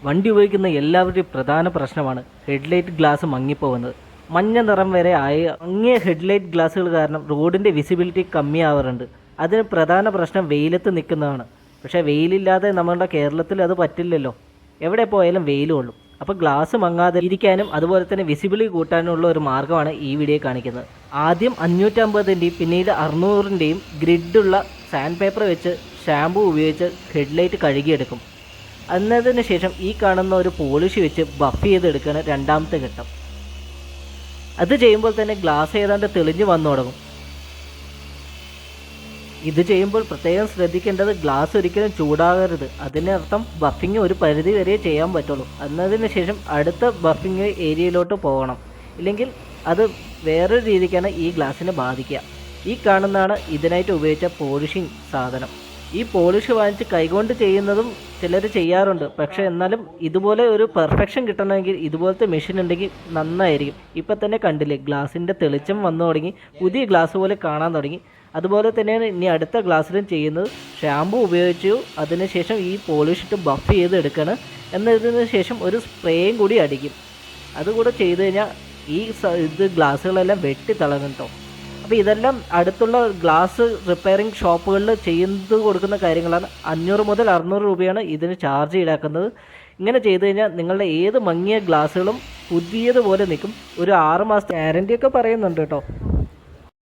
വണ്ടി ഉപയോഗിക്കുന്ന എല്ലാവരുടെയും പ്രധാന പ്രശ്നമാണ് ഹെഡ്ലൈറ്റ് ഗ്ലാസ് മങ്ങിപ്പോകുന്നത്. മഞ്ഞ നിറം വരെ മങ്ങിയ ഹെഡ്ലൈറ്റ് ഗ്ലാസ്സുകൾ കാരണം റോഡിൻ്റെ വിസിബിലിറ്റി കമ്മിയാവാറുണ്ട്. അതിന് പ്രധാന പ്രശ്നം വെയിലത്ത് നിൽക്കുന്നതാണ്. പക്ഷേ വെയിലില്ലാതെ നമ്മളുടെ കേരളത്തിൽ അത് പറ്റില്ലല്ലോ. എവിടെ പോയാലും വെയിൽ കൊള്ളും. അപ്പോൾ ഗ്ലാസ് മങ്ങാതെ ഇരിക്കാനും അതുപോലെ തന്നെ വിസിബിലിറ്റി കൂട്ടാനുള്ള ഒരു മാർഗ്ഗമാണ് ഈ വീഡിയോ കാണിക്കുന്നത്. ആദ്യം 550ൻ്റെയും പിന്നീട് 600ൻ്റെയും ഗ്രിഡുള്ള സാൻഡ് പേപ്പർ വെച്ച് ഷാമ്പു ഉപയോഗിച്ച് ഹെഡ്ലൈറ്റ് കഴുകിയെടുക്കും. എന്നതിന് ശേഷം ഈ കാണുന്ന ഒരു പോളിഷ് വെച്ച് ബഫ് ചെയ്തെടുക്കുകയാണ് രണ്ടാമത്തെ ഘട്ടം. അത് ചെയ്യുമ്പോൾ തന്നെ ഗ്ലാസ് ഏതാണ്ട് തെളിഞ്ഞു വന്നു തുടങ്ങും. ഇത് ചെയ്യുമ്പോൾ പ്രത്യേകം ശ്രദ്ധിക്കേണ്ടത് ഗ്ലാസ് ഒരിക്കലും ചൂടാകരുത്. അതിനർത്ഥം ബഫിങ് ഒരു പരിധി വരെ ചെയ്യാൻ പറ്റുള്ളൂ. എന്നതിന് ശേഷം അടുത്ത ബഫിങ് ഏരിയയിലോട്ട് പോകണം. ഇല്ലെങ്കിൽ അത് വേറൊരു രീതിക്കാണ് ഈ ഗ്ലാസ്സിനെ ബാധിക്കുക. ഈ കാണുന്നതാണ് ഇതിനായിട്ട് ഉപയോഗിച്ച പോളിഷിങ് സാധനം. ഈ പോളിഷ് വാങ്ങിച്ച് കൈകൊണ്ട് ചെയ്യുന്നതും ചിലർ ചെയ്യാറുണ്ട്. പക്ഷേ എന്നാലും ഇതുപോലെ ഒരു പെർഫെക്ഷൻ കിട്ടണമെങ്കിൽ ഇതുപോലത്തെ മെഷീൻ ഉണ്ടെങ്കിൽ നന്നായിരിക്കും. ഇപ്പം തന്നെ കണ്ടില്ലേ, ഗ്ലാസിൻ്റെ തെളിച്ചം വന്നു തുടങ്ങി, പുതിയ ഗ്ലാസ് പോലെ കാണാൻ തുടങ്ങി. അതുപോലെ തന്നെയാണ് ഇനി അടുത്ത ഗ്ലാസ്സിലും ചെയ്യുന്നത്. ഷാമ്പു ഉപയോഗിച്ചു അതിനുശേഷം ഈ പോളിഷ് ഇട്ട് ബഫ് ചെയ്ത് എടുക്കണം. എന്നതിന് ശേഷം ഒരു സ്പ്രേയും കൂടി അടിക്കും. അതുകൂടെ ചെയ്ത് കഴിഞ്ഞാൽ ഈ ഗ്ലാസ്സുകളെല്ലാം വെട്ടി തിളങ്ങും കേട്ടോ. അപ്പോൾ ഇതെല്ലാം അടുത്തുള്ള ഗ്ലാസ് റിപ്പയറിംഗ് ഷോപ്പുകളിൽ ചെയ്യുന്നത് കൊടുക്കുന്ന കാര്യങ്ങളാണ്. 500 മുതൽ 600 രൂപയാണ് ഇതിന് ചാർജ് ഈടാക്കുന്നത്. ഇങ്ങനെ ചെയ്ത് കഴിഞ്ഞാൽ നിങ്ങളുടെ ഏത് മങ്ങിയ ഗ്ലാസ്സുകളും പുതിയതുപോലെ നിൽക്കും. ഒരു 6 മാസത്തെ ഗ്യാരണ്ടിയൊക്കെ പറയുന്നുണ്ട് കേട്ടോ.